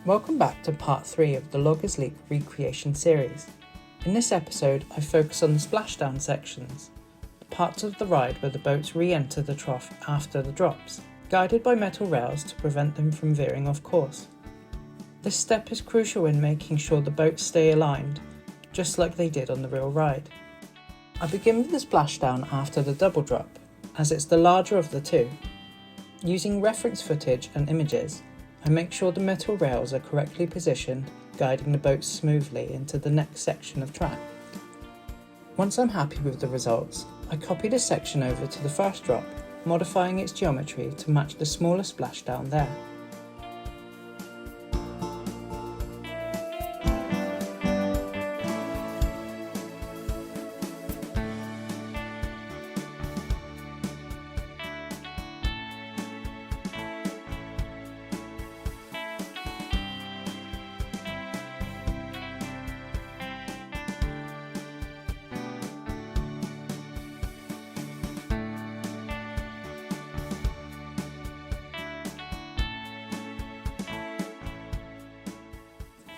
Welcome back to part 3 of the Loggers Leap recreation series. In this episode I focus on the splashdown sections, the parts of the ride where the boats re-enter the trough after the drops, guided by metal rails to prevent them from veering off course. This step is crucial in making sure the boats stay aligned, just like they did on the real ride. I begin with the splashdown after the double drop, as it's the larger of the two. Using reference footage and images, I make sure the metal rails are correctly positioned, guiding the boat smoothly into the next section of track. Once I'm happy with the results, I copy the section over to the first drop, modifying its geometry to match the smaller splashdown there.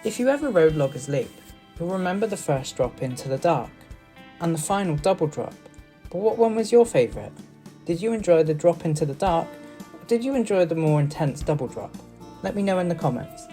If you ever rode Loggers Leap, you'll remember the first drop into the dark, and the final double drop, but what one was your favourite? Did you enjoy the drop into the dark, or did you enjoy the more intense double drop? Let me know in the comments.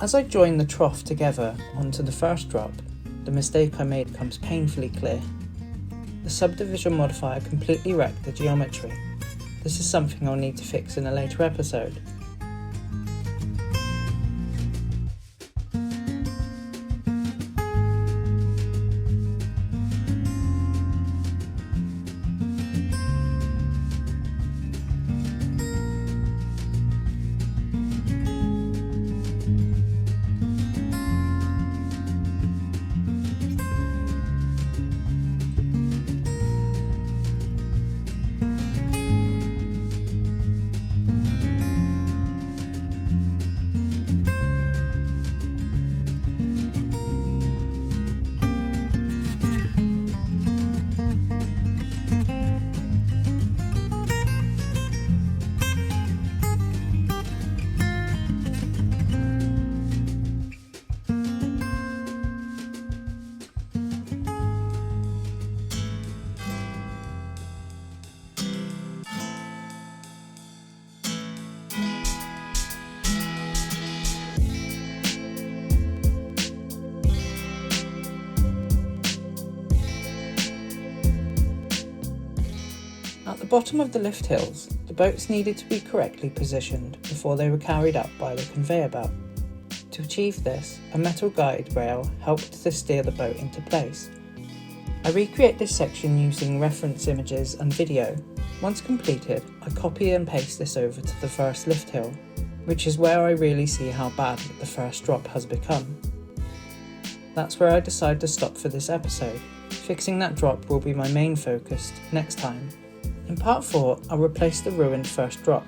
As I join the trough together onto the first drop, the mistake I made becomes painfully clear. The subdivision modifier completely wrecked the geometry. This is something I'll need to fix in a later episode. At the bottom of the lift hills, the boats needed to be correctly positioned before they were carried up by the conveyor belt. To achieve this, a metal guide rail helped to steer the boat into place. I recreate this section using reference images and video. Once completed, I copy and paste this over to the first lift hill, which is where I really see how bad the first drop has become. That's where I decide to stop for this episode. Fixing that drop will be my main focus next time. In part 4, I'll replace the ruined first drop,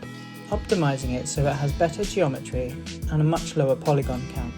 optimising it so it has better geometry and a much lower polygon count.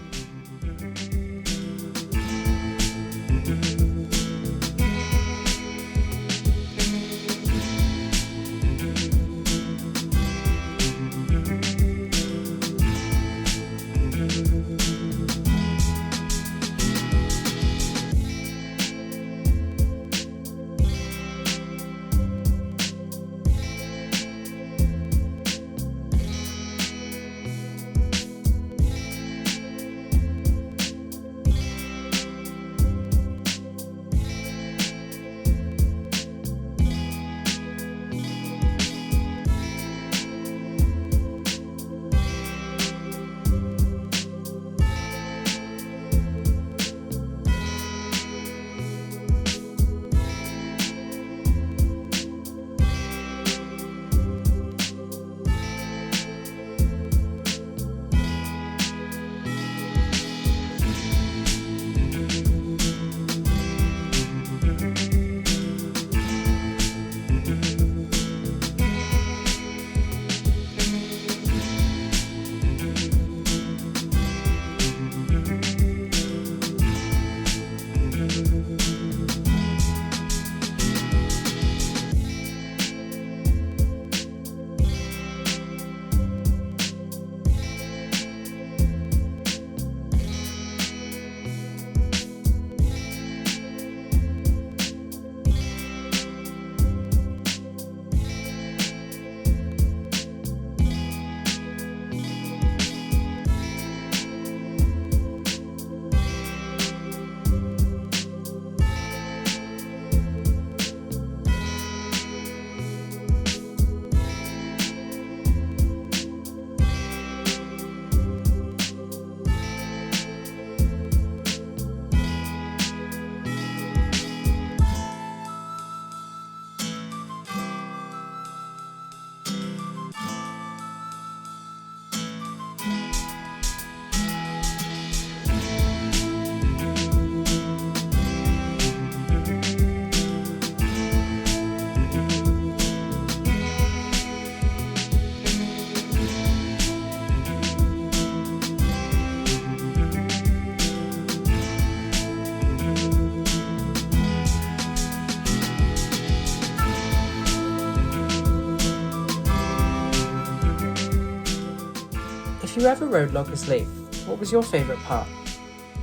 If you ever rode Loggers Leap, what was your favourite part?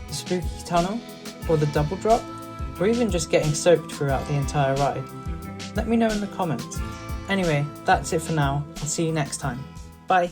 The spooky tunnel? Or the double drop? Or even just getting soaked throughout the entire ride? Let me know in the comments. Anyway, that's it for now. I'll see you next time. Bye!